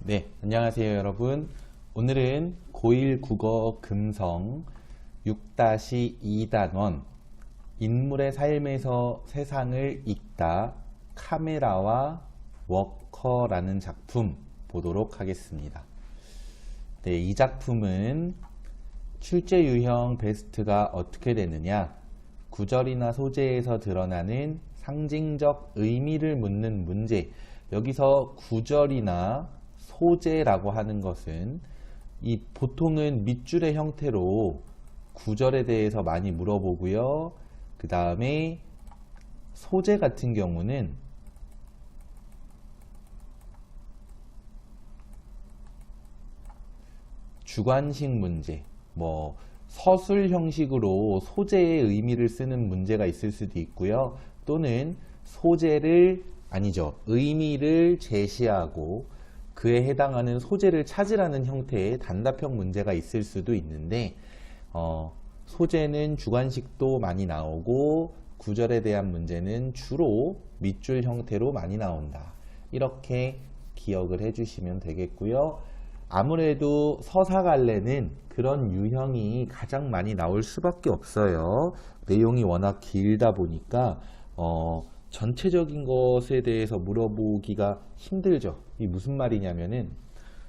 네, 안녕하세요 여러분. 오늘은 고1 국어 금성 6-2단원 인물의 삶에서 세상을 읽다 카메라와 워커라는 작품 보도록 하겠습니다. 네, 이 작품은 출제 유형 베스트가 어떻게 되느냐, 구절이나 소재에서 드러나는 상징적 의미를 묻는 문제. 여기서 구절이나 소재라고 하는 것은 이 보통은 밑줄의 형태로 구절에 대해서 많이 물어보고요. 그 다음에 소재 같은 경우는 주관식 문제, 뭐 서술 형식으로 소재의 의미를 쓰는 문제가 있을 수도 있고요. 또는 의미를 제시하고 그에 해당하는 소재를 찾으라는 형태의 단답형 문제가 있을 수도 있는데, 소재는 주관식도 많이 나오고 구절에 대한 문제는 주로 밑줄 형태로 많이 나온다. 이렇게 기억을 해주시면 되겠고요. 아무래도 서사갈래는 그런 유형이 가장 많이 나올 수밖에 없어요. 내용이 워낙 길다 보니까 전체적인 것에 대해서 물어보기가 힘들죠. 이게 무슨 말이냐면은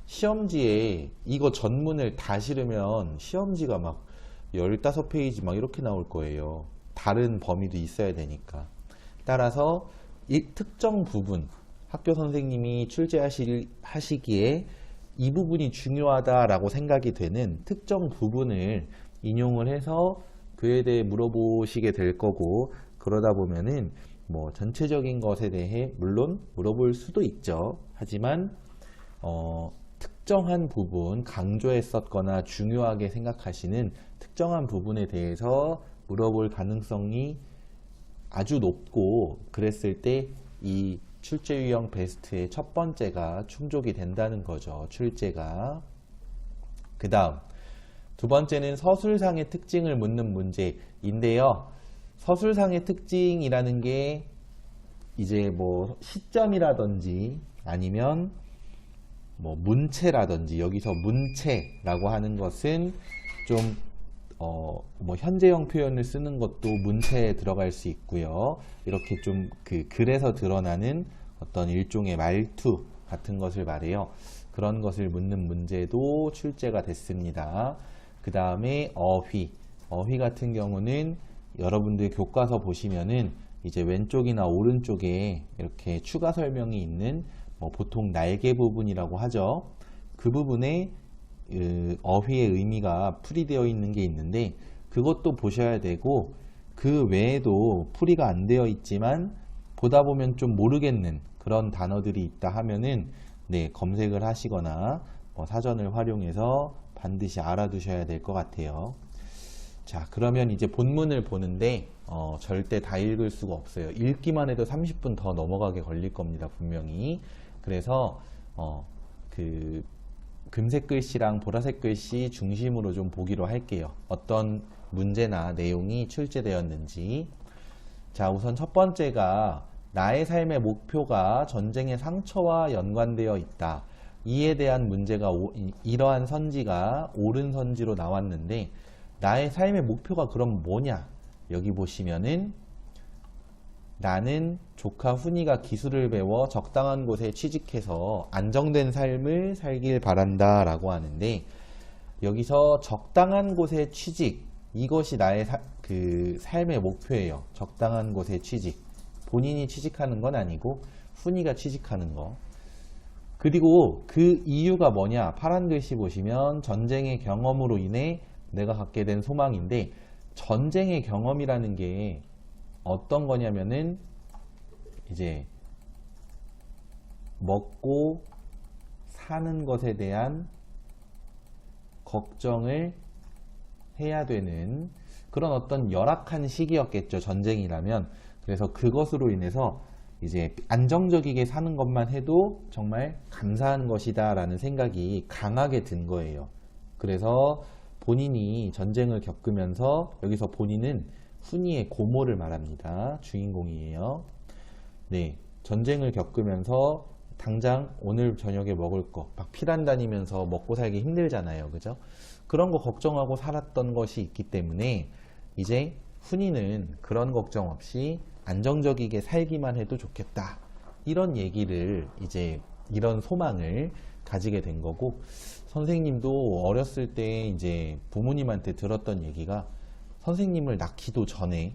시험지에 이거 전문을 다 실으면 시험지가 막 15페이지 막 이렇게 나올 거예요. 다른 범위도 있어야 되니까. 따라서 이 특정 부분, 학교 선생님이 출제하시기에 이 부분이 중요하다라고 생각이 되는 특정 부분을 인용을 해서 그에 대해 물어보시게 될 거고, 그러다 보면은 뭐 전체적인 것에 대해 물론 물어볼 수도 있죠. 하지만 특정한 부분, 강조했었거나 중요하게 생각하시는 특정한 부분에 대해서 물어볼 가능성이 아주 높고, 그랬을 때 이 출제 유형 베스트의 첫 번째가 충족이 된다는 거죠. 출제가. 그 다음 두 번째는 서술상의 특징을 묻는 문제인데요. 서술상의 특징이라는 게 이제 뭐 시점이라든지 아니면 뭐 문체라든지, 여기서 문체라고 하는 것은 좀 뭐 현재형 표현을 쓰는 것도 문체에 들어갈 수 있고요. 이렇게 좀 그 글에서 드러나는 어떤 일종의 말투 같은 것을 말해요. 그런 것을 묻는 문제도 출제가 됐습니다. 그 다음에 어휘 같은 경우는 여러분들 교과서 보시면은 이제 왼쪽이나 오른쪽에 이렇게 추가 설명이 있는 뭐 보통 날개 부분이라고 하죠. 그 부분에 어휘의 의미가 풀이되어 있는 게 있는데, 그것도 보셔야 되고, 그 외에도 풀이가 안 되어 있지만 보다 보면 좀 모르겠는 그런 단어들이 있다 하면은 검색을 하시거나 사전을 활용해서 반드시 알아두셔야 될 것 같아요. 자, 그러면 이제 본문을 보는데 절대 다 읽을 수가 없어요. 읽기만 해도 30분 더 넘어가게 걸릴 겁니다, 분명히. 그래서 그 금색 글씨랑 보라색 글씨 중심으로 좀 보기로 할게요. 어떤 문제나 내용이 출제되었는지. 자, 우선 첫 번째가 나의 삶의 목표가 전쟁의 상처와 연관되어 있다. 이에 대한 문제가 이러한 선지가 옳은 선지로 나왔는데, 나의 삶의 목표가 그럼 뭐냐? 여기 보시면은 나는 조카 훈이가 기술을 배워 적당한 곳에 취직해서 안정된 삶을 살길 바란다 라고 하는데, 여기서 적당한 곳에 취직, 이것이 나의 삶의 목표예요. 적당한 곳에 취직. 본인이 취직하는 건 아니고 훈이가 취직하는 거. 그리고 그 이유가 뭐냐? 파란 글씨 보시면 전쟁의 경험으로 인해 내가 갖게 된 소망인데, 전쟁의 경험이라는 게 어떤 거냐면은 이제 먹고 사는 것에 대한 걱정을 해야 되는 그런 어떤 열악한 시기였겠죠, 전쟁이라면. 그래서 그것으로 인해서 이제 안정적이게 사는 것만 해도 정말 감사한 것이다 라는 생각이 강하게 든 거예요. 그래서 본인이 전쟁을 겪으면서, 여기서 본인은 훈이의 고모를 말합니다. 주인공이에요. 네, 전쟁을 겪으면서 당장 오늘 저녁에 먹을 거 막 피난 다니면서 먹고 살기 힘들잖아요. 그죠? 그런 거 걱정하고 살았던 것이 있기 때문에 이제 훈이는 그런 걱정 없이 안정적이게 살기만 해도 좋겠다. 이런 얘기를 이제 이런 소망을 가지게 된 거고, 선생님도 어렸을 때 이제 부모님한테 들었던 얘기가 선생님을 낳기도 전에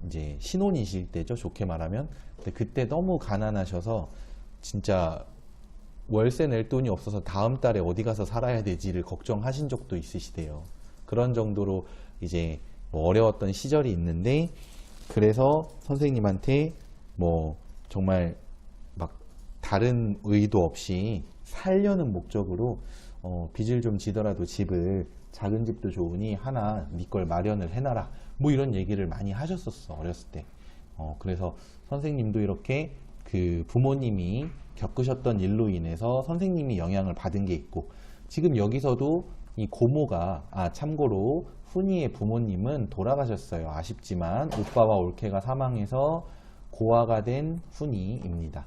이제 신혼이실 때죠. 좋게 말하면. 근데 그때 너무 가난하셔서 진짜 월세 낼 돈이 없어서 다음 달에 어디 가서 살아야 되지를 걱정하신 적도 있으시대요. 그런 정도로 이제 뭐 어려웠던 시절이 있는데, 그래서 선생님한테 뭐 정말 막 다른 의도 없이 살려는 목적으로 빚을 좀 지더라도 집을, 작은 집도 좋으니 하나 네 걸 마련을 해놔라, 뭐 이런 얘기를 많이 하셨었어, 어렸을 때. 그래서 선생님도 이렇게 그 부모님이 겪으셨던 일로 인해서 선생님이 영향을 받은 게 있고, 지금 여기서도 이 고모가, 참고로 훈이의 부모님은 돌아가셨어요. 아쉽지만 오빠와 올케가 사망해서 고아가 된 훈이입니다.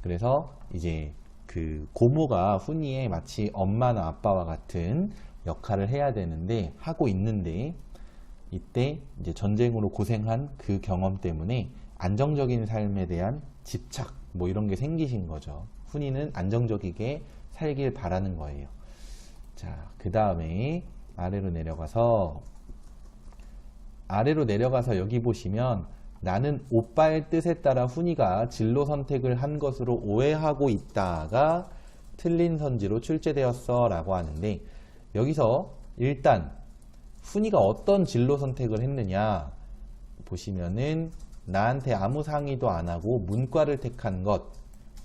그래서 이제 그 고모가 훈이의 마치 엄마나 아빠와 같은 역할을 해야 되는데, 하고 있는데, 이때 이제 전쟁으로 고생한 그 경험 때문에 안정적인 삶에 대한 집착, 뭐 이런 게 생기신 거죠. 훈이는 안정적이게 살길 바라는 거예요. 자, 그 다음에 아래로 내려가서 여기 보시면 나는 오빠의 뜻에 따라 훈이가 진로 선택을 한 것으로 오해하고 있다가 틀린 선지로 출제되었어 라고 하는데, 여기서 일단 훈이가 어떤 진로 선택을 했느냐 보시면은 나한테 아무 상의도 안 하고 문과를 택한 것.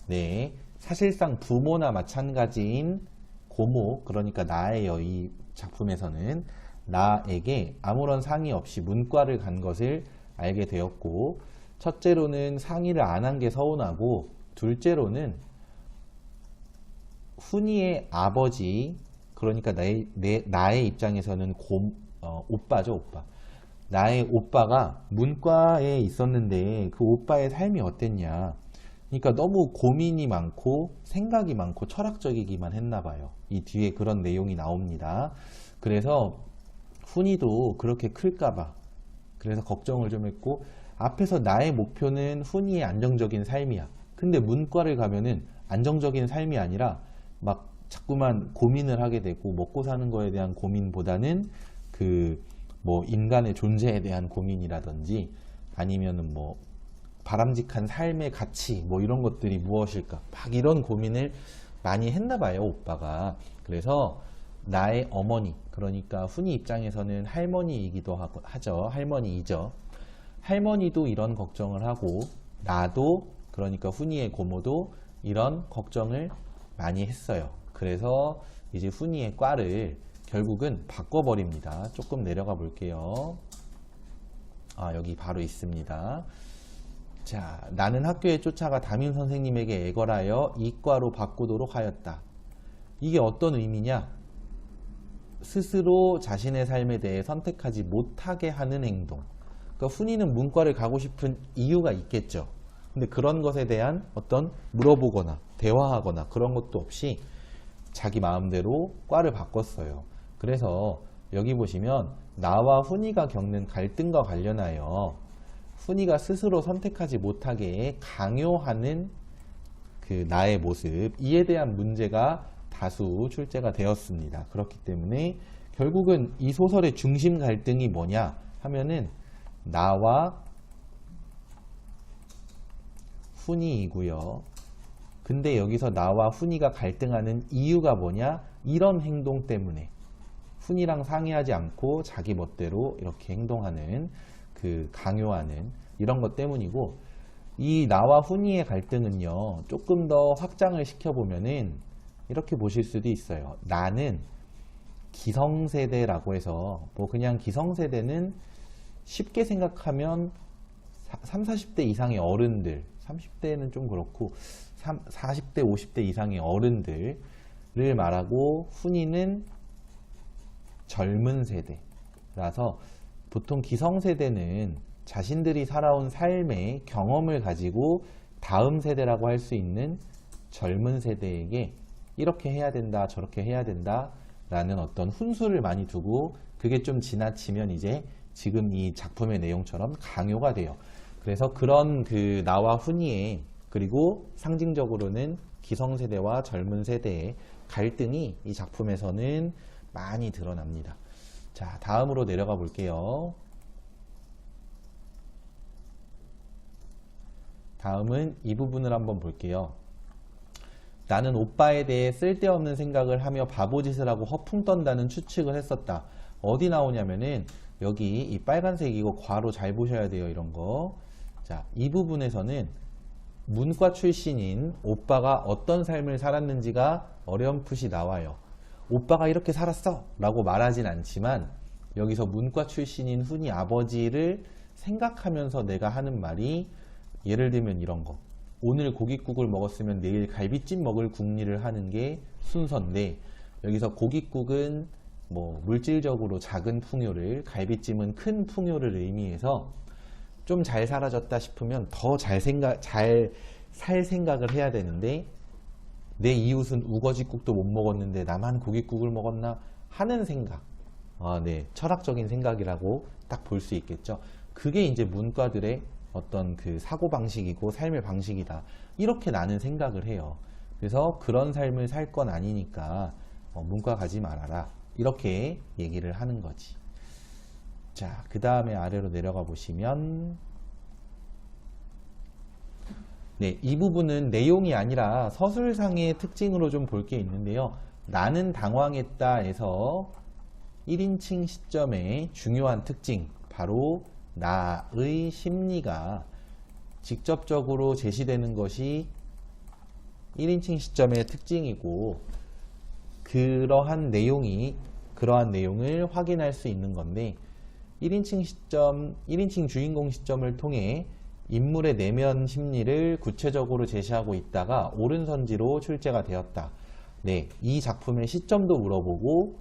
네, 사실상 부모나 마찬가지인 고모, 그러니까 나예요. 이 작품에서는 나에게 아무런 상의 없이 문과를 간 것을 알게 되었고, 첫째로는 상의를 안 한 게 서운하고, 둘째로는 훈이의 아버지, 그러니까 나의 입장에서는 오빠죠, 오빠. 나의 오빠가 문과에 있었는데 그 오빠의 삶이 어땠냐. 그러니까 너무 고민이 많고 생각이 많고 철학적이기만 했나 봐요. 이 뒤에 그런 내용이 나옵니다. 그래서 훈이도 그렇게 클까봐 그래서 걱정을 좀 했고, 앞에서 나의 목표는 훈이의 안정적인 삶이야. 근데 문과를 가면은 안정적인 삶이 아니라 막 자꾸만 고민을 하게 되고, 먹고 사는 거에 대한 고민보다는 뭐 인간의 존재에 대한 고민이라든지 아니면은 뭐 바람직한 삶의 가치, 뭐 이런 것들이 무엇일까, 막 이런 고민을 많이 했나 봐요, 오빠가. 그래서 나의 어머니, 그러니까 훈이 입장에서는 할머니이기도 하죠. 할머니이죠. 할머니도 이런 걱정을 하고, 나도, 그러니까 훈이의 고모도 이런 걱정을 많이 했어요. 그래서 이제 훈이의 과를 결국은 바꿔버립니다. 조금 내려가 볼게요. 여기 바로 있습니다. 자, 나는 학교에 쫓아가 담임 선생님에게 애걸하여 이과로 바꾸도록 하였다. 이게 어떤 의미냐? 스스로 자신의 삶에 대해 선택하지 못하게 하는 행동. 그러니까 훈이는 문과를 가고 싶은 이유가 있겠죠. 근데 그런 것에 대한 어떤 물어보거나 대화하거나 그런 것도 없이 자기 마음대로 과를 바꿨어요. 그래서 여기 보시면 나와 훈이가 겪는 갈등과 관련하여 훈이가 스스로 선택하지 못하게 강요하는 그 나의 모습, 이에 대한 문제가 다수 출제가 되었습니다. 그렇기 때문에 결국은 이 소설의 중심 갈등이 뭐냐 하면은 나와 훈이이고요. 근데 여기서 나와 훈이가 갈등하는 이유가 뭐냐? 이런 행동 때문에 훈이랑 상의하지 않고 자기 멋대로 이렇게 행동하는, 그 강요하는 이런 것 때문이고, 이 나와 훈이의 갈등은요 조금 더 확장을 시켜보면은 이렇게 보실 수도 있어요. 나는 기성세대라고 해서, 뭐 그냥 기성세대는 쉽게 생각하면 30, 40대 이상의 어른들, 30대는 좀 그렇고 40대, 50대 이상의 어른들을 말하고, 훈이는 젊은 세대라서 보통 기성세대는 자신들이 살아온 삶의 경험을 가지고 다음 세대라고 할 수 있는 젊은 세대에게 이렇게 해야 된다, 저렇게 해야 된다 라는 어떤 훈수를 많이 두고 그게 좀 지나치면 이제 지금 이 작품의 내용처럼 강요가 돼요. 그래서 그런 그 나와 훈이의 그리고 상징적으로는 기성세대와 젊은 세대의 갈등이 이 작품에서는 많이 드러납니다. 자, 다음으로 내려가 볼게요. 다음은 이 부분을 한번 볼게요. 나는 오빠에 대해 쓸데없는 생각을 하며 바보짓을 하고 허풍 떤다는 추측을 했었다. 어디 나오냐면은 여기 이 빨간색 이거 괄호 잘 보셔야 돼요. 이런 거. 자, 이 부분에서는 문과 출신인 오빠가 어떤 삶을 살았는지가 어렴풋이 나와요. 오빠가 이렇게 살았어 라고 말하진 않지만 여기서 문과 출신인 훈이 아버지를 생각하면서 내가 하는 말이 예를 들면 이런 거. 오늘 고깃국을 먹었으면 내일 갈비찜 먹을 궁리를 하는 게 순서인데 여기서 고깃국은 뭐 물질적으로 작은 풍요를, 갈비찜은 큰 풍요를 의미해서 좀 잘 살아졌다 싶으면 더 잘 살 생각을 해야 되는데 내 이웃은 우거지국도 못 먹었는데 나만 고깃국을 먹었나 하는 생각. 네, 철학적인 생각이라고 딱 볼 수 있겠죠. 그게 이제 문과들의 어떤 그 사고방식이고 삶의 방식이다. 이렇게 나는 생각을 해요. 그래서 그런 삶을 살 건 아니니까 문과 가지 말아라. 이렇게 얘기를 하는 거지. 자, 그 다음에 아래로 내려가 보시면 네, 이 부분은 내용이 아니라 서술상의 특징으로 좀 볼 게 있는데요. 나는 당황했다에서 1인칭 시점의 중요한 특징, 바로 나의 심리가 직접적으로 제시되는 것이 1인칭 시점의 특징이고 그러한 내용을 확인할 수 있는 건데 1인칭 주인공 시점을 통해 인물의 내면 심리를 구체적으로 제시하고 있다가 오른선지로 출제가 되었다. 네, 이 작품의 시점도 물어보고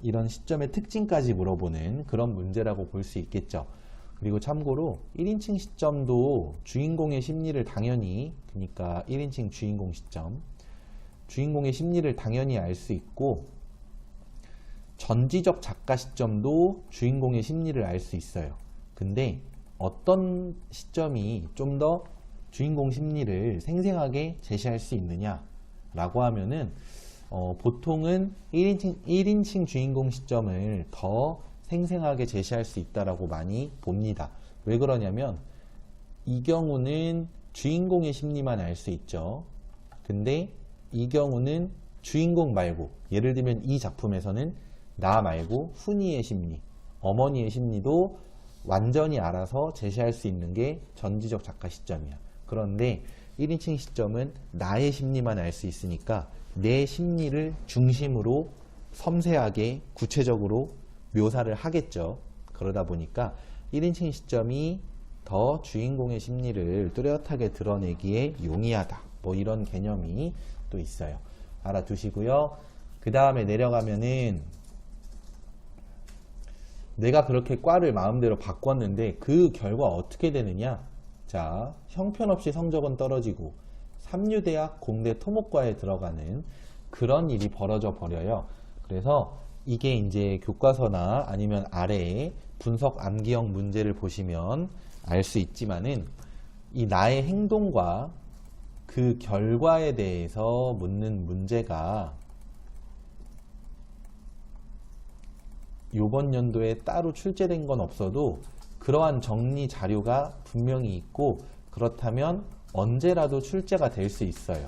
이런 시점의 특징까지 물어보는 그런 문제라고 볼 수 있겠죠. 그리고 참고로 1인칭 시점도 주인공의 심리를 당연히, 그러니까 1인칭 주인공 시점, 주인공의 심리를 당연히 알 수 있고 전지적 작가 시점도 주인공의 심리를 알 수 있어요. 근데 어떤 시점이 좀 더 주인공 심리를 생생하게 제시할 수 있느냐 라고 하면은 보통은 1인칭 주인공 시점을 더 생생하게 제시할 수 있다라고 많이 봅니다. 왜 그러냐면 이 경우는 주인공의 심리만 알 수 있죠. 근데 이 경우는 주인공 말고, 예를 들면 이 작품에서는 나 말고 훈이의 심리, 어머니의 심리도 완전히 알아서 제시할 수 있는 게 전지적 작가 시점이야. 그런데 1인칭 시점은 나의 심리만 알 수 있으니까 내 심리를 중심으로 섬세하게 구체적으로 묘사를 하겠죠. 그러다 보니까 1인칭 시점이 더 주인공의 심리를 뚜렷하게 드러내기에 용이하다. 뭐 이런 개념이 또 있어요. 알아두시고요. 그 다음에 내려가면은 내가 그렇게 과를 마음대로 바꿨는데 그 결과 어떻게 되느냐. 자, 형편없이 성적은 떨어지고 삼류대학 공대 토목과에 들어가는 그런 일이 벌어져 버려요. 그래서 이게 이제 교과서나 아니면 아래에 분석 암기형 문제를 보시면 알 수 있지만은 이 나의 행동과 그 결과에 대해서 묻는 문제가 이번 연도에 따로 출제된 건 없어도 그러한 정리 자료가 분명히 있고 그렇다면 언제라도 출제가 될 수 있어요.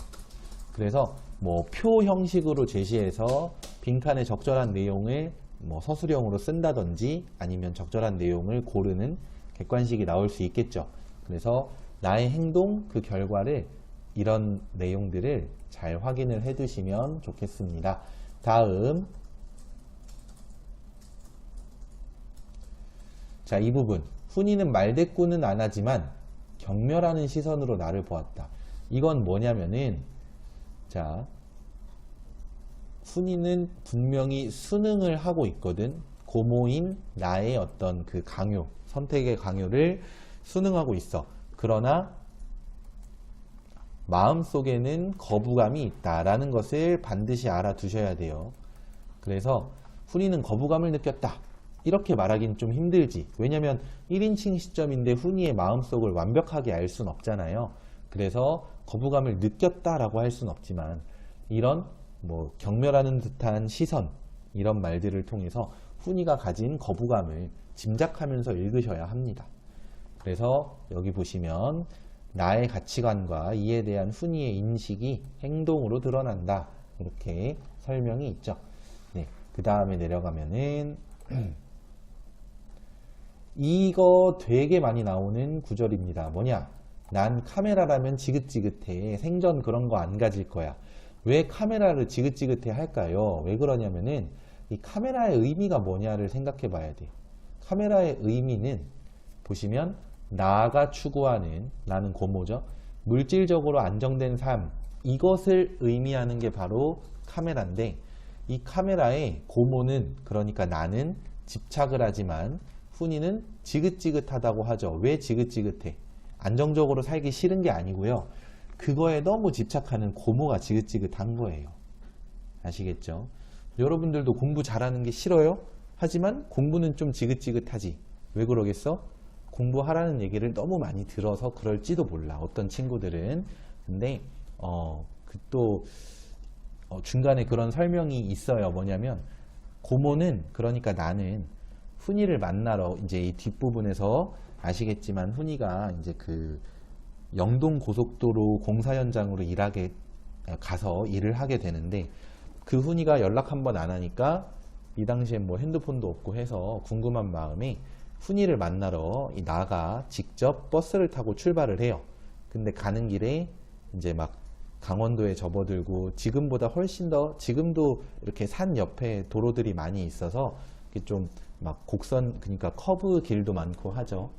그래서 뭐 표 형식으로 제시해서 빈칸에 적절한 내용을 뭐 서술형으로 쓴다든지 아니면 적절한 내용을 고르는 객관식이 나올 수 있겠죠. 그래서 나의 행동, 그 결과를 이런 내용들을 잘 확인을 해 두시면 좋겠습니다. 다음, 자, 이 부분. 훈이는 말대꾸는 안 하지만 경멸하는 시선으로 나를 보았다. 이건 뭐냐면은, 자, 훈이는 분명히 수능을 하고 있거든. 고모인 나의 어떤 그 강요, 선택의 강요를 수능하고 있어. 그러나 마음속에는 거부감이 있다라는 것을 반드시 알아두셔야 돼요. 그래서 훈이는 거부감을 느꼈다. 이렇게 말하기는 좀 힘들지. 왜냐면 1인칭 시점인데 훈이의 마음속을 완벽하게 알 수는 없잖아요. 그래서 거부감을 느꼈다라고 할 수는 없지만 이런 뭐 경멸하는 듯한 시선 이런 말들을 통해서 훈이가 가진 거부감을 짐작하면서 읽으셔야 합니다. 그래서 여기 보시면 나의 가치관과 이에 대한 훈이의 인식이 행동으로 드러난다. 이렇게 설명이 있죠. 네, 그 다음에 내려가면은 이거 되게 많이 나오는 구절입니다. 뭐냐? 난 카메라라면 지긋지긋해. 생전 그런 거 안 가질 거야. 왜 카메라를 지긋지긋해 할까요? 왜 그러냐면은 이 카메라의 의미가 뭐냐를 생각해 봐야 돼요. 카메라의 의미는 보시면 나가 추구하는, 나는 고모죠. 물질적으로 안정된 삶, 이것을 의미하는 게 바로 카메라인데 이 카메라의 고모는, 그러니까 나는 집착을 하지만 훈이는 지긋지긋하다고 하죠. 왜 지긋지긋해? 안정적으로 살기 싫은 게 아니고요. 그거에 너무 집착하는 고모가 지긋지긋한 거예요. 아시겠죠? 여러분들도 공부 잘하는 게 싫어요? 하지만 공부는 좀 지긋지긋하지. 왜 그러겠어? 공부하라는 얘기를 너무 많이 들어서 그럴지도 몰라. 어떤 친구들은. 근데 중간에 그런 설명이 있어요. 뭐냐면 고모는, 그러니까 나는 훈이를 만나러 이제 이 뒷부분에서 아시겠지만 훈이가 이제 그 영동 고속도로 공사 현장으로 가서 일을 하게 되는데 그 훈이가 연락 한번 안 하니까 이 당시엔 뭐 핸드폰도 없고 해서 궁금한 마음에 훈이를 만나러 나가 직접 버스를 타고 출발을 해요. 근데 가는 길에 이제 막 강원도에 접어들고 지금보다 훨씬 더, 지금도 이렇게 산 옆에 도로들이 많이 있어서 좀 막 곡선, 그러니까 커브 길도 많고 하죠.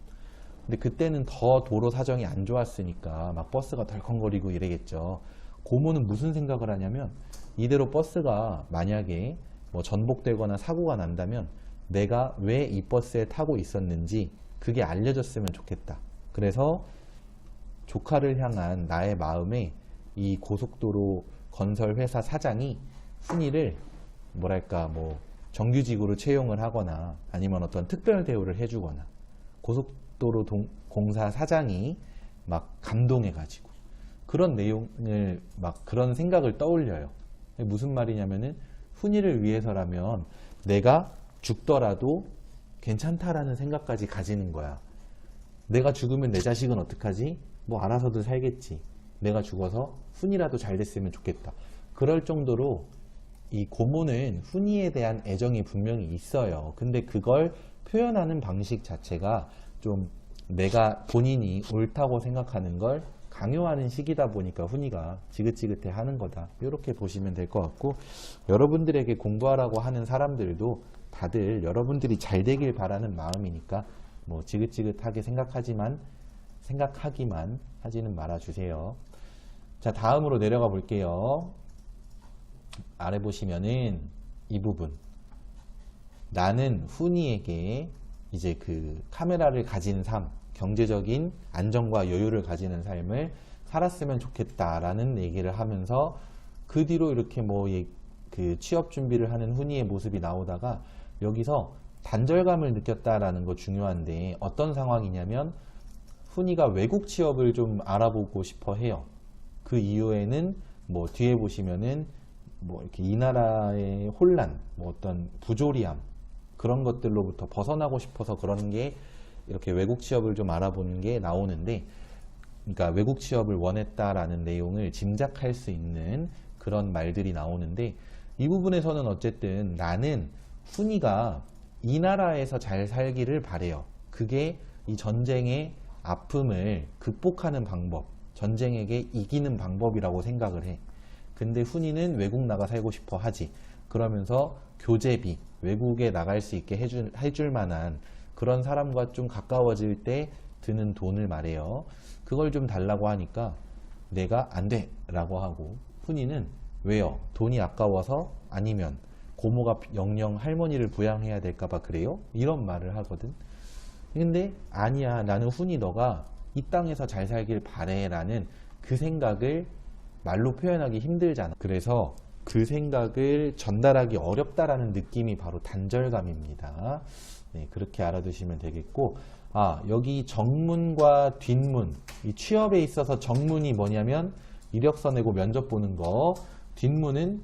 근데 그때는 더 도로 사정이 안 좋았으니까 막 버스가 덜컹거리고 이래겠죠. 고모는 무슨 생각을 하냐면 이대로 버스가 만약에 뭐 전복되거나 사고가 난다면 내가 왜 이 버스에 타고 있었는지 그게 알려졌으면 좋겠다. 그래서 조카를 향한 나의 마음에 이 고속도로 건설 회사 사장이 훈이를 뭐랄까 뭐 정규직으로 채용을 하거나 아니면 어떤 특별 대우를 해주거나 고속도로 공사 사장이 막 감동해가지고 그런 내용을 막 그런 생각을 떠올려요. 무슨 말이냐면은 훈이를 위해서라면 내가 죽더라도 괜찮다라는 생각까지 가지는 거야. 내가 죽으면 내 자식은 어떡하지? 뭐 알아서들 살겠지. 내가 죽어서 훈이라도 잘 됐으면 좋겠다. 그럴 정도로 이 고모는 훈이에 대한 애정이 분명히 있어요. 근데 그걸 표현하는 방식 자체가 좀 내가 본인이 옳다고 생각하는 걸 강요하는 식이다 보니까 훈이가 지긋지긋해 하는 거다. 이렇게 보시면 될 것 같고, 여러분들에게 공부하라고 하는 사람들도 다들 여러분들이 잘 되길 바라는 마음이니까 뭐 지긋지긋하게 생각하기만 하지는 말아주세요. 자, 다음으로 내려가 볼게요. 아래 보시면은 이 부분, 나는 훈이에게 이제 그 카메라를 가진 삶, 경제적인 안정과 여유를 가지는 삶을 살았으면 좋겠다라는 얘기를 하면서 그 뒤로 이렇게 뭐 그 취업 준비를 하는 훈이의 모습이 나오다가 여기서 단절감을 느꼈다라는 거 중요한데 어떤 상황이냐면 훈이가 외국 취업을 좀 알아보고 싶어 해요. 그 이유에는 뭐 뒤에 보시면은 뭐 이렇게 이 나라의 혼란, 뭐 어떤 부조리함 그런 것들로부터 벗어나고 싶어서 그런 게 이렇게 외국 취업을 좀 알아보는 게 나오는데, 그러니까 외국 취업을 원했다라는 내용을 짐작할 수 있는 그런 말들이 나오는데, 이 부분에서는 어쨌든 나는 훈이가 이 나라에서 잘 살기를 바래요. 그게 이 전쟁의 아픔을 극복하는 방법, 전쟁에게 이기는 방법이라고 생각을 해. 근데 훈이는 외국 나가 살고 싶어 하지. 그러면서 교재비, 외국에 나갈 수 있게 해줄 만한 그런 사람과 좀 가까워질 때 드는 돈을 말해요. 그걸 좀 달라고 하니까 내가 안 돼 라고 하고, 훈이는 왜요? 돈이 아까워서? 아니면 고모가 영영 할머니를 부양해야 될까봐 그래요? 이런 말을 하거든. 근데 아니야, 나는 훈이 너가 이 땅에서 잘 살길 바래 라는 그 생각을 말로 표현하기 힘들잖아. 그래서 그 생각을 전달하기 어렵다라는 느낌이 바로 단절감입니다. 네, 그렇게 알아두시면 되겠고, 여기 정문과 뒷문, 이 취업에 있어서 정문이 뭐냐면 이력서 내고 면접 보는 거, 뒷문은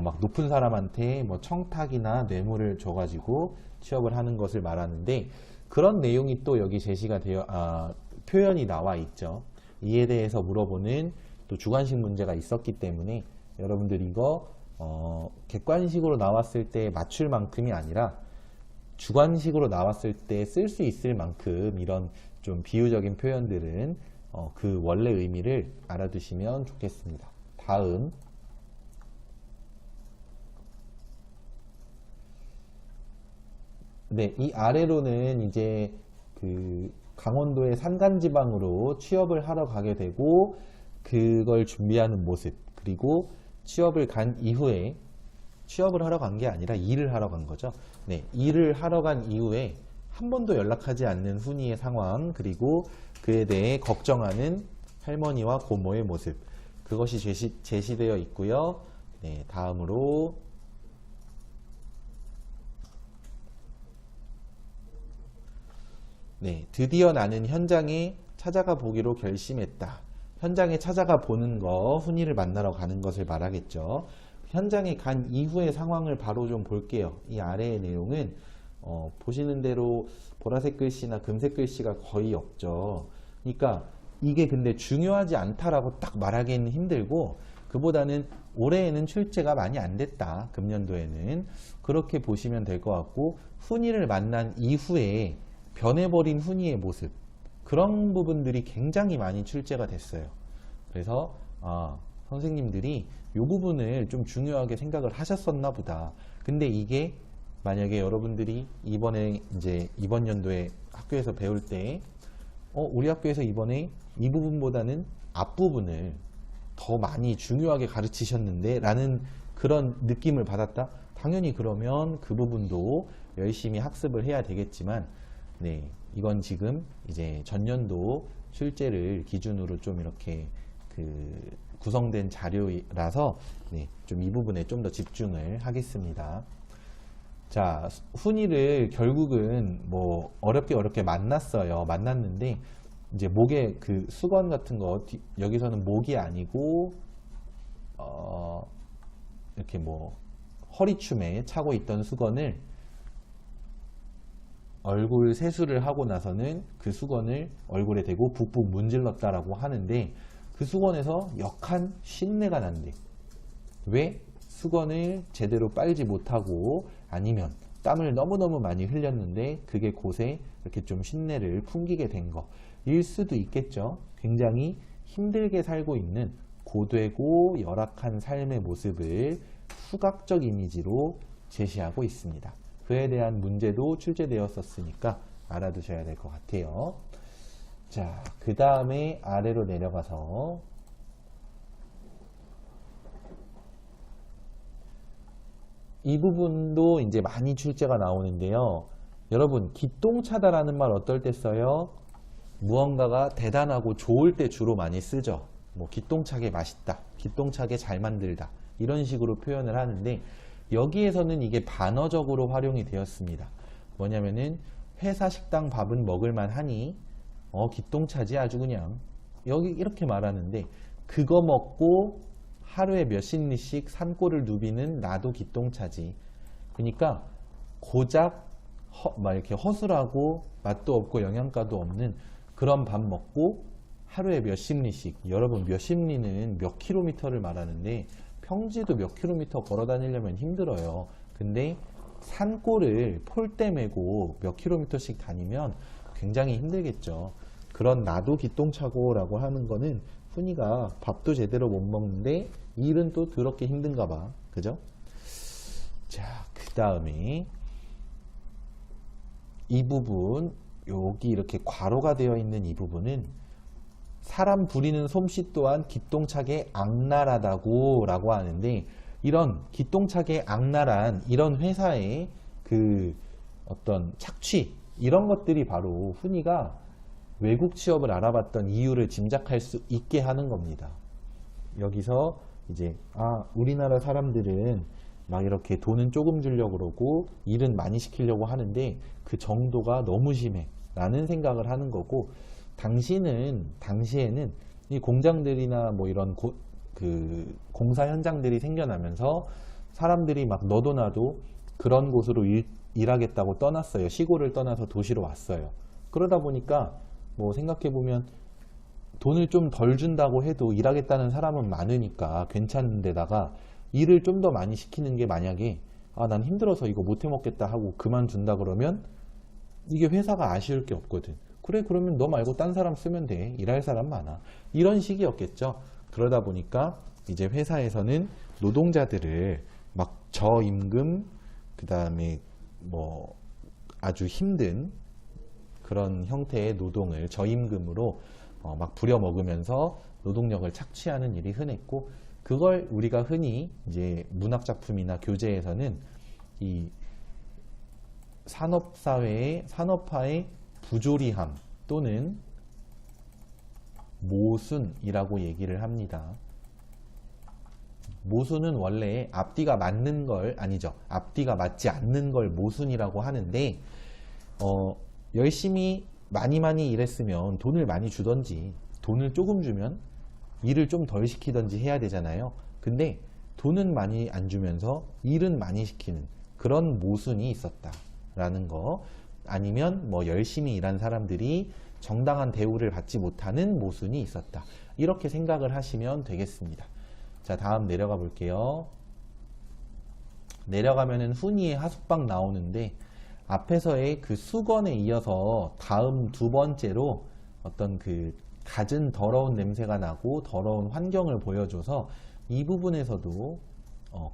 막 높은 사람한테 뭐 청탁이나 뇌물을 줘가지고 취업을 하는 것을 말하는데, 그런 내용이 또 여기 제시가 표현이 나와 있죠. 이에 대해서 물어보는 또 주관식 문제가 있었기 때문에 여러분들 이거 객관식으로 나왔을 때 맞출 만큼이 아니라 주관식으로 나왔을 때 쓸 수 있을 만큼 이런 좀 비유적인 표현들은 그 원래 의미를 알아두시면 좋겠습니다. 다음, 네, 이 아래로는 이제 그 강원도의 산간지방으로 취업을 하러 가게 되고 그걸 준비하는 모습, 그리고 취업을 간 이후에, 취업을 하러 간 게 아니라 일을 하러 간 거죠. 네, 일을 하러 간 이후에 한 번도 연락하지 않는 훈이의 상황, 그리고 그에 대해 걱정하는 할머니와 고모의 모습, 그것이 제시되어 있고요. 네, 다음으로 네, 드디어 나는 현장에 찾아가 보기로 결심했다. 현장에 찾아가 보는 거, 훈이를 만나러 가는 것을 말하겠죠. 현장에 간 이후의 상황을 바로 좀 볼게요. 이 아래의 내용은 보시는 대로 보라색 글씨나 금색 글씨가 거의 없죠. 그러니까 이게 근데 중요하지 않다라고 딱 말하기는 힘들고, 그보다는 올해에는 출제가 많이 안 됐다. 금년도에는. 그렇게 보시면 될 것 같고, 훈이를 만난 이후에 변해버린 훈이의 모습, 그런 부분들이 굉장히 많이 출제가 됐어요. 그래서 선생님들이 이 부분을 좀 중요하게 생각을 하셨었나 보다. 근데 이게 만약에 여러분들이 이번 연도에 학교에서 배울 때 우리 학교에서 이번에 이 부분보다는 앞부분을 더 많이 중요하게 가르치셨는데 라는 그런 느낌을 받았다? 당연히 그러면 그 부분도 열심히 학습을 해야 되겠지만, 네, 이건 지금 이제 전년도 출제를 기준으로 좀 이렇게 구성된 자료라서 네, 좀 이 부분에 좀 더 집중을 하겠습니다. 자, 훈이를 결국은 뭐 어렵게 만났어요. 만났는데 이제 목에 그 수건 같은 거, 여기서는 목이 아니고 이렇게 뭐 허리춤에 차고 있던 수건을 얼굴 세수를 하고 나서는 그 수건을 얼굴에 대고 북북 문질렀다라고 하는데, 그 수건에서 역한 신내가 난대. 왜? 수건을 제대로 빨지 못하고, 아니면 땀을 너무너무 많이 흘렸는데 그게 곳에 이렇게 좀 신내를 풍기게 된 거일 수도 있겠죠. 굉장히 힘들게 살고 있는 고되고 열악한 삶의 모습을 후각적 이미지로 제시하고 있습니다. 그에 대한 문제도 출제되었었으니까 알아두셔야 될 것 같아요. 자, 그 다음에 아래로 내려가서 이 부분도 이제 많이 출제가 나오는데요. 여러분, 기똥차다라는 말 어떨 때 써요? 무언가가 대단하고 좋을 때 주로 많이 쓰죠. 뭐 기똥차게 맛있다, 기똥차게 잘 만들다, 이런 식으로 표현을 하는데, 여기에서는 이게 반어적으로 활용이 되었습니다. 뭐냐면은 회사 식당 밥은 먹을만 하니 기똥차지 아주 그냥, 여기 이렇게 말하는데, 그거 먹고 하루에 몇십 리씩 산골을 누비는 나도 기똥차지. 그러니까 고작 막 이렇게 허술하고 맛도 없고 영양가도 없는 그런 밥 먹고 하루에 몇십 리씩, 여러분 몇십 리는 몇 킬로미터를 말하는데 평지도 몇 킬로미터 걸어 다니려면 힘들어요. 근데 산골을 폴대 메고 몇 킬로미터씩 다니면 굉장히 힘들겠죠. 그런 나도 기똥차고 라고 하는 거는 훈이가 밥도 제대로 못 먹는데 일은 또 더럽게 힘든가 봐. 그죠? 자, 그 다음에 이 부분, 여기 이렇게 괄호가 되어 있는 이 부분은 사람 부리는 솜씨 또한 기똥차게 악랄하다고 라고 하는데, 이런 기똥차게 악랄한 이런 회사의 그 어떤 착취, 이런 것들이 바로 훈이가 외국 취업을 알아봤던 이유를 짐작할 수 있게 하는 겁니다. 여기서 이제 우리나라 사람들은 막 이렇게 돈은 조금 주려고 그러고 일은 많이 시키려고 하는데 그 정도가 너무 심해 라는 생각을 하는 거고, 당시에는 이 공장들이나 뭐 이런 그 공사 현장들이 생겨나면서 사람들이 막 너도 나도 그런 곳으로 일하겠다고 떠났어요. 시골을 떠나서 도시로 왔어요. 그러다 보니까 뭐 생각해보면 돈을 좀 덜 준다고 해도 일하겠다는 사람은 많으니까 괜찮은데다가 일을 좀 더 많이 시키는 게, 만약에 난 힘들어서 이거 못 해먹겠다 하고 그만둔다 그러면 이게 회사가 아쉬울 게 없거든. 그래, 그러면 너 말고 딴 사람 쓰면 돼. 일할 사람 많아. 이런 식이었겠죠. 그러다 보니까 이제 회사에서는 노동자들을 막 저임금, 그 다음에 뭐 아주 힘든 그런 형태의 노동을 저임금으로 막 부려먹으면서 노동력을 착취하는 일이 흔했고, 그걸 우리가 흔히 이제 문학작품이나 교재에서는 이 산업화의 부조리함 또는 모순이라고 얘기를 합니다. 모순은 원래 앞뒤가 맞는 걸, 아니죠. 앞뒤가 맞지 않는 걸 모순이라고 하는데, 열심히 많이 일했으면 돈을 많이 주던지, 돈을 조금 주면 일을 좀 덜 시키던지 해야 되잖아요. 근데 돈은 많이 안 주면서 일은 많이 시키는 그런 모순이 있었다라는 거, 아니면 뭐 열심히 일한 사람들이 정당한 대우를 받지 못하는 모순이 있었다, 이렇게 생각을 하시면 되겠습니다. 자, 다음 내려가 볼게요. 내려가면은 훈이의 하숙방 나오는데, 앞에서의 그 수건에 이어서 다음 두 번째로 어떤 그 갖은 더러운 냄새가 나고 더러운 환경을 보여줘서 이 부분에서도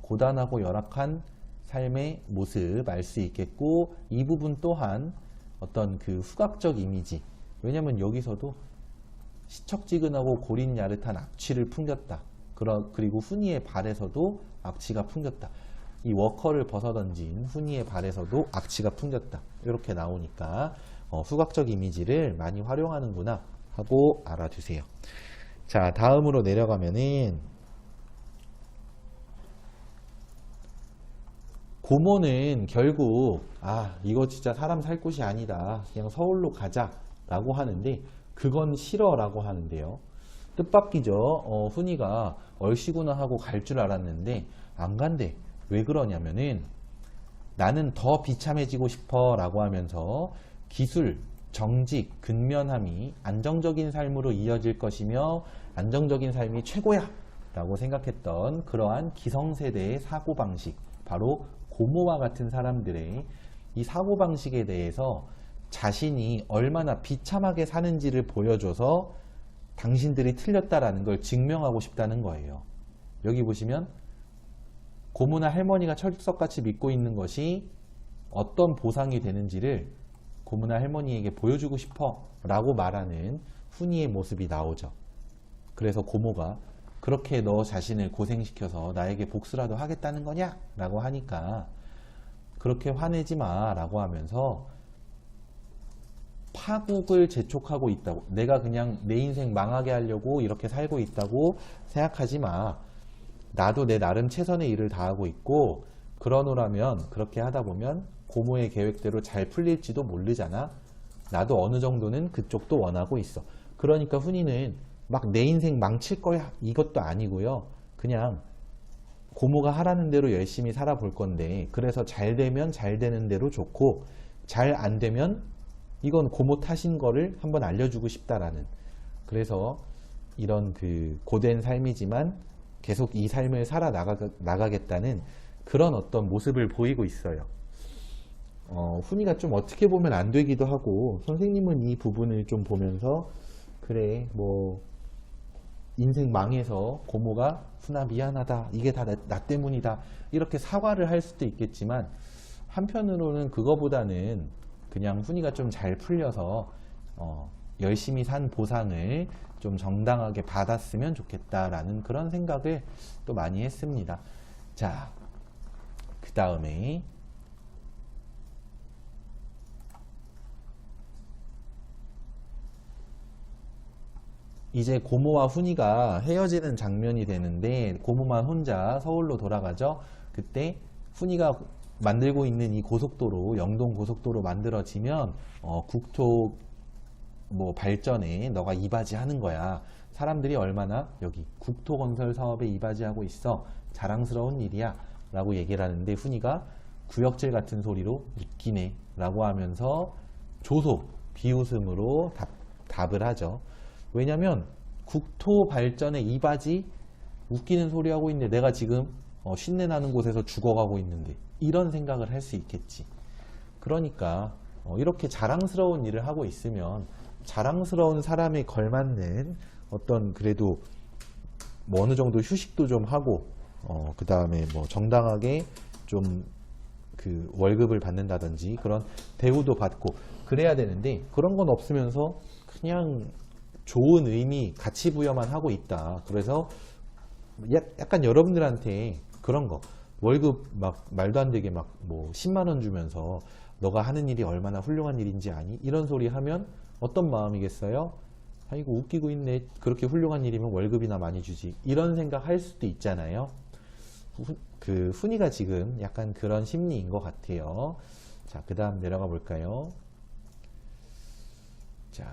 고단하고 열악한 삶의 모습 알 수 있겠고, 이 부분 또한 어떤 그 후각적 이미지, 왜냐면 여기서도 시척지근하고 고린 야릇한 악취를 풍겼다. 그리고 훈이의 발에서도 악취가 풍겼다. 이 워커를 벗어던진 훈이의 발에서도 악취가 풍겼다. 이렇게 나오니까 후각적 이미지를 많이 활용하는구나 하고 알아두세요. 자, 다음으로 내려가면은 고모는 결국 이거 진짜 사람 살 곳이 아니다, 그냥 서울로 가자 라고 하는데, 그건 싫어 라고 하는데요. 뜻밖이죠. 훈이가 얼씨구나 하고 갈 줄 알았는데 안 간대. 왜 그러냐면은 나는 더 비참해지고 싶어 라고 하면서 기술, 정직, 근면함이 안정적인 삶으로 이어질 것이며 안정적인 삶이 최고야 라고 생각했던 그러한 기성세대의 사고방식, 바로 고모와 같은 사람들의 이 사고방식에 대해서 자신이 얼마나 비참하게 사는지를 보여줘서 당신들이 틀렸다라는 걸 증명하고 싶다는 거예요. 여기 보시면 고모나 할머니가 철석같이 믿고 있는 것이 어떤 보상이 되는지를 고모나 할머니에게 보여주고 싶어 라고 말하는 훈이의 모습이 나오죠. 그래서 고모가 그렇게 너 자신을 고생시켜서 나에게 복수라도 하겠다는 거냐? 라고 하니까 그렇게 화내지 마 라고 하면서 파국을 재촉하고 있다고, 내가 그냥 내 인생 망하게 하려고 이렇게 살고 있다고 생각하지 마. 나도 내 나름 최선의 일을 다하고 있고, 그러노라면 그렇게 하다 보면 고모의 계획대로 잘 풀릴지도 모르잖아. 나도 어느 정도는 그쪽도 원하고 있어. 그러니까 훈이는 막 내 인생 망칠 거야 이것도 아니고요. 그냥 고모가 하라는 대로 열심히 살아볼 건데, 그래서 잘 되면 잘 되는 대로 좋고, 잘 안 되면 이건 고모 탓인 거를 한번 알려주고 싶다라는, 그래서 이런 그 고된 삶이지만 계속 이 삶을 살아 나가겠다는 그런 어떤 모습을 보이고 있어요. 훈이가 좀 어떻게 보면 안 되기도 하고, 선생님은 이 부분을 좀 보면서 그래 뭐 인생 망해서 고모가 훈아 미안하다, 이게 다 나 때문이다 이렇게 사과를 할 수도 있겠지만, 한편으로는 그거보다는 그냥 훈이가 좀 잘 풀려서 열심히 산 보상을 좀 정당하게 받았으면 좋겠다라는 그런 생각을 또 많이 했습니다. 자, 그 다음에 이제 고모와 훈이가 헤어지는 장면이 되는데 고모만 혼자 서울로 돌아가죠. 그때 훈이가 만들고 있는 이 고속도로, 영동 고속도로 만들어지면 국토 뭐 발전에 너가 이바지하는 거야. 사람들이 얼마나 여기 국토 건설 사업에 이바지하고 있어. 자랑스러운 일이야. 라고 얘기를 하는데 훈이가 구역질 같은 소리로 웃기네. 라고 하면서 조소, 비웃음으로 답을 하죠. 왜냐면 국토 발전에 이바지 웃기는 소리 하고 있는데 내가 지금 신내 나는 곳에서 죽어가고 있는데 이런 생각을 할 수 있겠지. 그러니까 이렇게 자랑스러운 일을 하고 있으면 자랑스러운 사람에 걸맞는 어떤 그래도 뭐 어느 정도 휴식도 좀 하고 그 다음에 뭐 정당하게 좀 그 월급을 받는다든지 그런 대우도 받고 그래야 되는데 그런 건 없으면서 그냥 좋은 의미 가치 부여만 하고 있다. 그래서 약간 여러분들한테 그런 거 월급 막 말도 안 되게 막 뭐 10만 원 주면서 너가 하는 일이 얼마나 훌륭한 일인지 아니? 이런 소리 하면 어떤 마음이겠어요? 아이고 웃기고 있네. 그렇게 훌륭한 일이면 월급이나 많이 주지. 이런 생각 할 수도 있잖아요. 그 훈이가 지금 약간 그런 심리인 것 같아요. 자, 그 다음 내려가 볼까요? 자,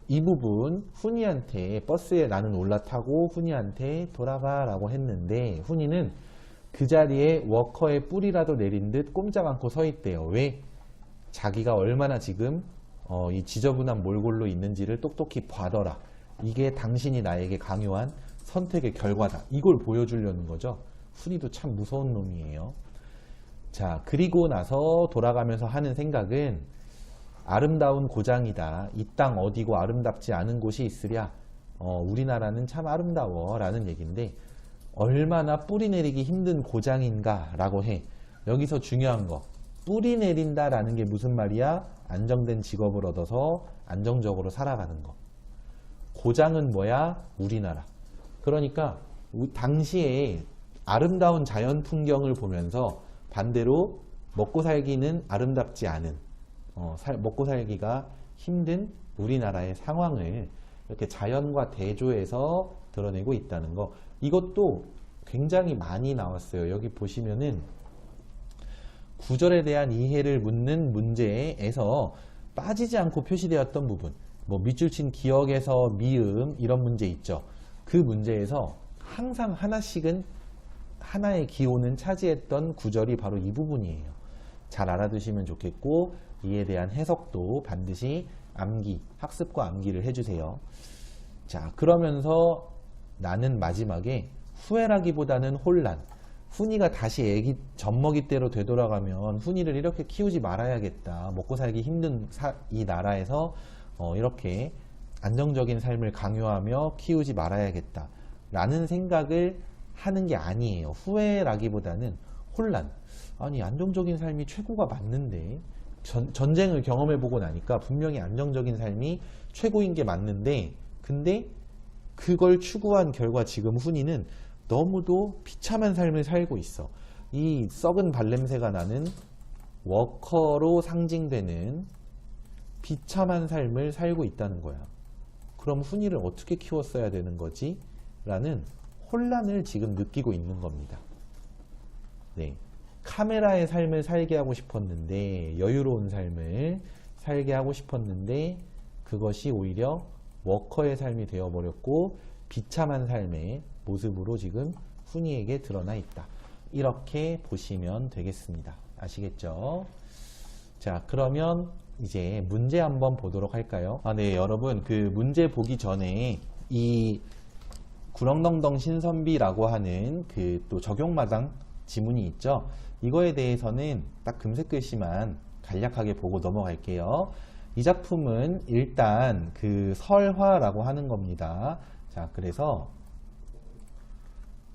이 부분 훈이한테 버스에 나는 올라타고 훈이한테 돌아가 라고 했는데 훈이는 그 자리에 워커의 뿔이라도 내린 듯 꼼짝 않고 서 있대요. 왜? 자기가 얼마나 지금 이 지저분한 몰골로 있는지를 똑똑히 봐더라. 이게 당신이 나에게 강요한 선택의 결과다. 이걸 보여주려는 거죠. 훈이도 참 무서운 놈이에요. 자, 그리고 나서 돌아가면서 하는 생각은 아름다운 고장이다. 이 땅 어디고 아름답지 않은 곳이 있으랴. 우리나라는 참 아름다워 라는 얘기인데 얼마나 뿌리 내리기 힘든 고장인가 라고 해. 여기서 중요한 거 뿌리 내린다 라는 게 무슨 말이야? 안정된 직업을 얻어서 안정적으로 살아가는 거. 고장은 뭐야? 우리나라. 그러니까 당시에 아름다운 자연 풍경을 보면서 반대로 먹고 살기는 아름답지 않은 먹고 살기가 힘든 우리나라의 상황을 이렇게 자연과 대조해서 드러내고 있다는 거. 이것도 굉장히 많이 나왔어요. 여기 보시면은 구절에 대한 이해를 묻는 문제에서 빠지지 않고 표시되었던 부분, 뭐 밑줄 친 기억에서 미음 이런 문제 있죠. 그 문제에서 항상 하나씩은 하나의 기호는 차지했던 구절이 바로 이 부분이에요. 잘 알아두시면 좋겠고 이에 대한 해석도 반드시 암기, 학습과 암기를 해주세요. 자, 그러면서 나는 마지막에 후회라기보다는 혼란. 훈이가 다시 애기 젖먹이 때로 되돌아가면 훈이를 이렇게 키우지 말아야겠다. 먹고 살기 힘든 이 나라에서 이렇게 안정적인 삶을 강요하며 키우지 말아야겠다. 라는 생각을 하는 게 아니에요. 후회라기보다는 혼란. 아니 안정적인 삶이 최고가 맞는데 전쟁을 경험해보고 나니까 분명히 안정적인 삶이 최고인 게 맞는데 근데 그걸 추구한 결과 지금 훈이는 너무도 비참한 삶을 살고 있어. 이 썩은 발냄새가 나는 워커로 상징되는 비참한 삶을 살고 있다는 거야. 그럼 훈이를 어떻게 키웠어야 되는 거지? 라는 혼란을 지금 느끼고 있는 겁니다. 네. 카메라의 삶을 살게 하고 싶었는데 여유로운 삶을 살게 하고 싶었는데 그것이 오히려 워커의 삶이 되어버렸고 비참한 삶의 모습으로 지금 훈이에게 드러나 있다. 이렇게 보시면 되겠습니다. 아시겠죠? 자, 그러면 이제 문제 한번 보도록 할까요? 네, 여러분 그 문제 보기 전에 이 구렁텅텅 신선비라고 하는 그 또 적용마당 지문이 있죠. 이거에 대해서는 딱 금색 글씨만 간략하게 보고 넘어갈게요. 이 작품은 일단 그 설화라고 하는 겁니다. 자, 그래서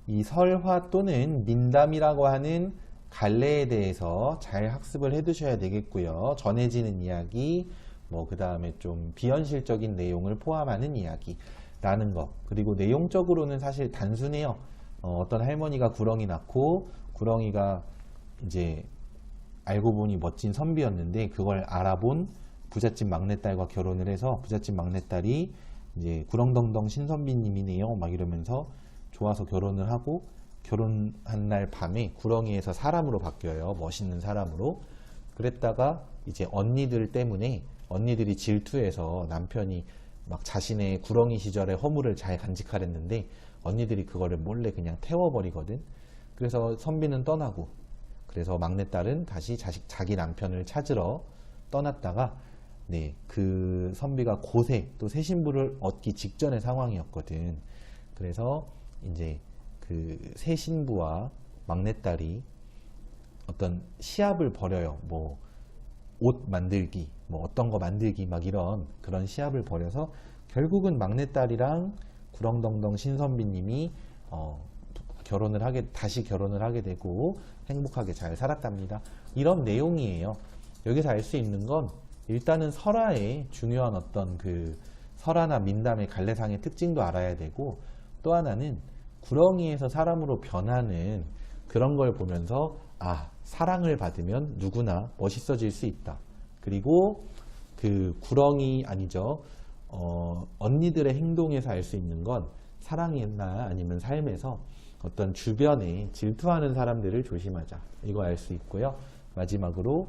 이 설화 또는 민담이라고 하는 갈래에 대해서 잘 학습을 해 두셔야 되겠고요. 전해지는 이야기, 뭐 그 다음에 좀 비현실적인 내용을 포함하는 이야기라는 거. 그리고 내용적으로는 사실 단순해요. 어떤 할머니가 구렁이 낳고 구렁이가 이제 알고 보니 멋진 선비였는데 그걸 알아본 부잣집 막내딸과 결혼을 해서 부잣집 막내딸이 이제 구렁덩덩 신선비님이네요 막 이러면서 좋아서 결혼을 하고, 결혼한 날 밤에 구렁이에서 사람으로 바뀌어요. 멋있는 사람으로. 그랬다가 이제 언니들 때문에, 언니들이 질투해서 남편이 막 자신의 구렁이 시절의 허물을 잘 간직하랬는데 언니들이 그거를 몰래 그냥 태워버리거든. 그래서 선비는 떠나고, 그래서 막내딸은 다시 자기 남편을 찾으러 떠났다가, 네, 그 선비가 고세, 또 새 신부를 얻기 직전의 상황이었거든. 그래서 이제 그 새 신부와 막내딸이 어떤 시합을 벌여요. 뭐 옷 만들기, 뭐 어떤 거 만들기, 막 이런 그런 시합을 벌여서 결국은 막내딸이랑 구렁덩덩 신선비님이 다시 결혼을 하게 되고 행복하게 잘 살았답니다. 이런 내용이에요. 여기서 알 수 있는 건 일단은 설화의 중요한 어떤 그 설화나 민담의 갈래상의 특징도 알아야 되고, 또 하나는 구렁이에서 사람으로 변하는 그런 걸 보면서 사랑을 받으면 누구나 멋있어질 수 있다. 그리고 그 구렁이 아니죠. 언니들의 행동에서 알 수 있는 건 사랑이나 아니면 삶에서 어떤 주변에 질투하는 사람들을 조심하자. 이거 알 수 있고요. 마지막으로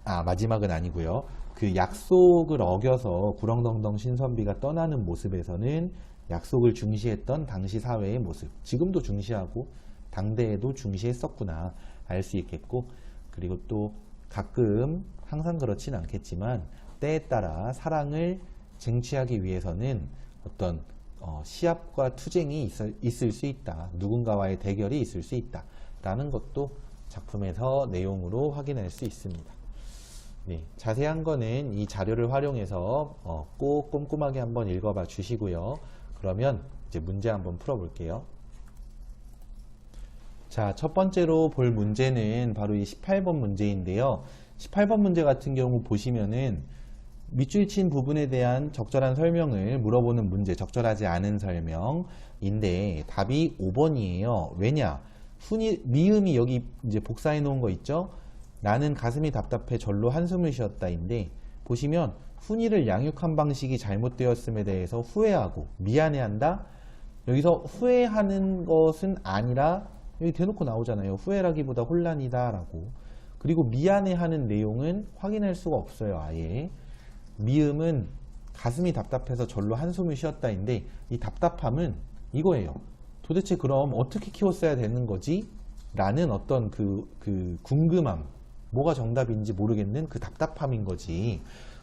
마지막은 아니고요. 그 약속을 어겨서 구렁덩덩 신선비가 떠나는 모습에서는 약속을 중시했던 당시 사회의 모습, 지금도 중시하고 당대에도 중시했었구나 알 수 있겠고, 그리고 또 가끔, 항상 그렇진 않겠지만 때에 따라 사랑을 쟁취하기 위해서는 어떤 시합과 투쟁이 있을 수 있다. 누군가와의 대결이 있을 수 있다. 라는 것도 작품에서 내용으로 확인할 수 있습니다. 네, 자세한 거는 이 자료를 활용해서 꼭 꼼꼼하게 한번 읽어봐 주시고요. 그러면 이제 문제 한번 풀어볼게요. 자, 첫 번째로 볼 문제는 바로 이 18번 문제인데요. 18번 문제 같은 경우 보시면은 밑줄 친 부분에 대한 적절한 설명을 물어보는 문제, 적절하지 않은 설명인데 답이 5번이에요. 왜냐? 미음이 여기 이제 복사해 놓은 거 있죠? 나는 가슴이 답답해 절로 한숨을 쉬었다인데, 보시면 훈이를 양육한 방식이 잘못되었음에 대해서 후회하고 미안해한다. 여기서 후회하는 것은 아니라 여기 대놓고 나오잖아요. 후회라기보다 혼란이다 라고. 그리고 미안해하는 내용은 확인할 수가 없어요. 아예. 미음은 가슴이 답답해서 절로 한숨을 쉬었다인데, 이 답답함은 이거예요. 도대체 그럼 어떻게 키웠어야 되는 거지? 라는 어떤 그 궁금함, 뭐가 정답인지 모르겠는 그 답답함인 거지.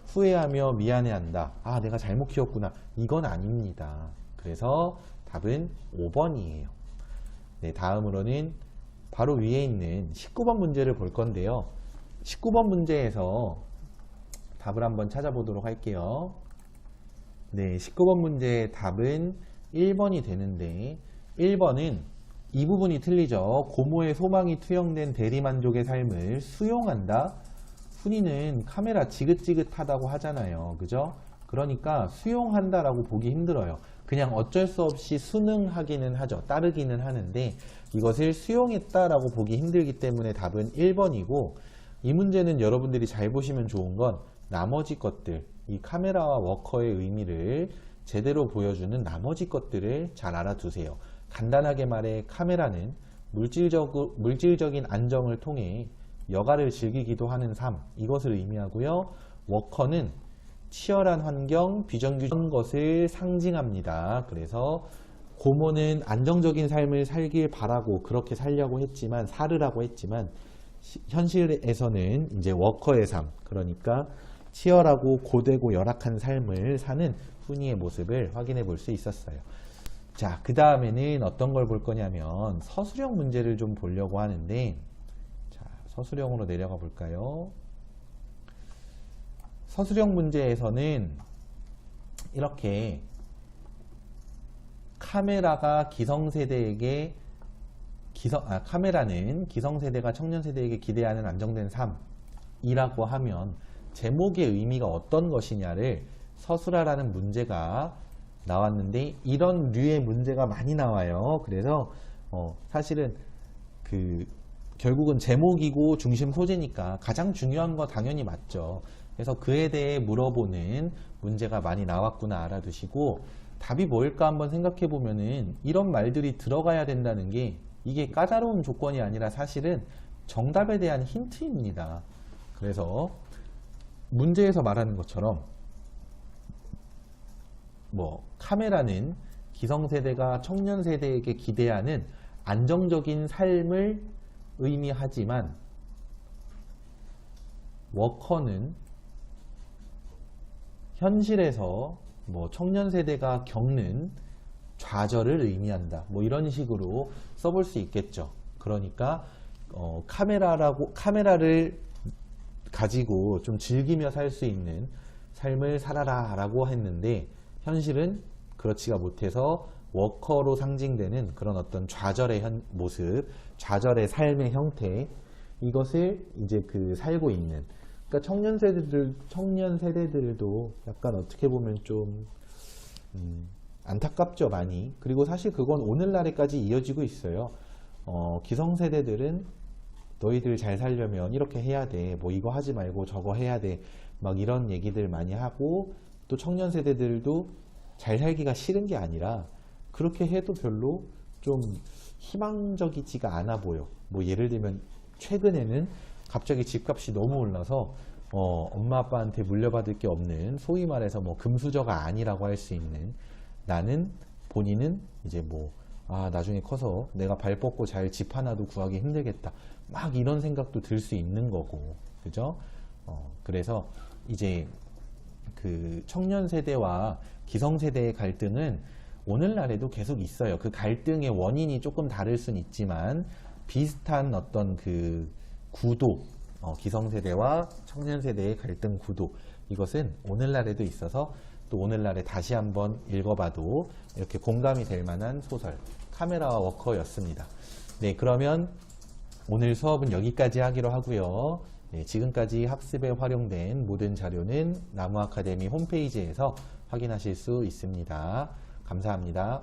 후회하며 미안해한다. 내가 잘못 키웠구나. 이건 아닙니다. 그래서 답은 5번이에요. 네, 다음으로는 바로 위에 있는 19번 문제를 볼 건데요. 19번 문제에서 답을 한번 찾아보도록 할게요. 네, 19번 문제의 답은 1번이 되는데, 1번은 이 부분이 틀리죠. 고모의 소망이 투영된 대리만족의 삶을 수용한다. 훈이는 카메라 지긋지긋하다고 하잖아요. 그죠? 그러니까 수용한다라고 보기 힘들어요. 그냥 어쩔 수 없이 순응하기는 하죠. 따르기는 하는데 이것을 수용했다라고 보기 힘들기 때문에 답은 1번이고, 이 문제는 여러분들이 잘 보시면 좋은 건 나머지 것들, 이 카메라와 워커의 의미를 제대로 보여주는 나머지 것들을 잘 알아두세요. 간단하게 말해 카메라는 물질적인 안정을 통해 여가를 즐기기도 하는 삶, 이것을 의미하고요. 워커는 치열한 환경, 비정규적인 것을 상징합니다. 그래서 고모는 안정적인 삶을 살길 바라고 그렇게 살려고 했지만, 살으라고 했지만, 현실에서는 이제 워커의 삶, 그러니까 치열하고 고되고 열악한 삶을 사는 훈이의 모습을 확인해 볼 수 있었어요. 자, 그 다음에는 어떤 걸 볼 거냐면 서술형 문제를 좀 보려고 하는데, 자, 서술형으로 내려가 볼까요? 서술형 문제에서는 이렇게 카메라는 기성세대가 청년세대에게 기대하는 안정된 삶이라고 하면 제목의 의미가 어떤 것이냐를 서술하라는 문제가 나왔는데, 이런 류의 문제가 많이 나와요. 그래서 사실은 결국은 제목이고 중심 소재니까 가장 중요한 거 당연히 맞죠. 그래서 그에 대해 물어보는 문제가 많이 나왔구나 알아두시고, 답이 뭘까 한번 생각해 보면은 이런 말들이 들어가야 된다는 게 이게 까다로운 조건이 아니라 사실은 정답에 대한 힌트입니다. 그래서 문제에서 말하는 것처럼 카메라는 기성세대가 청년세대에게 기대하는 안정적인 삶을 의미하지만 워커는 현실에서 청년세대가 겪는 좌절을 의미한다. 이런 식으로 써볼 수 있겠죠. 그러니까 카메라를 가지고 좀 즐기며 살 수 있는 삶을 살아라 라고 했는데, 현실은 그렇지가 못해서 워커로 상징되는 그런 어떤 좌절의 모습, 좌절의 삶의 형태, 이것을 이제 살고 있는, 그러니까 청년 세대들도 약간 어떻게 보면 좀 안타깝죠, 많이. 그리고 사실 그건 오늘날에까지 이어지고 있어요. 기성세대들은 너희들 잘 살려면 이렇게 해야 돼, 이거 하지 말고 저거 해야 돼, 막 이런 얘기들 많이 하고, 또 청년 세대들도 잘 살기가 싫은 게 아니라 그렇게 해도 별로 좀 희망적이지가 않아 보여. 예를 들면 최근에는 갑자기 집값이 너무 올라서 엄마 아빠한테 물려받을 게 없는, 소위 말해서 금수저가 아니라고 할 수 있는 나는, 본인은 이제 나중에 커서 내가 발 뻗고 잘 집 하나도 구하기 힘들겠다, 막 이런 생각도 들 수 있는 거고, 그죠? 그래서 이제 청년 세대와 기성 세대의 갈등은 오늘날에도 계속 있어요. 그 갈등의 원인이 조금 다를 순 있지만 비슷한 어떤 구도, 기성세대와 청년세대의 갈등 구도, 이것은 오늘날에도 있어서 또 오늘날에 다시 한번 읽어봐도 이렇게 공감이 될 만한 소설, 카메라와 워커였습니다. 네, 그러면 오늘 수업은 여기까지 하기로 하고요. 네, 지금까지 학습에 활용된 모든 자료는 나무아카데미 홈페이지에서 확인하실 수 있습니다. 감사합니다.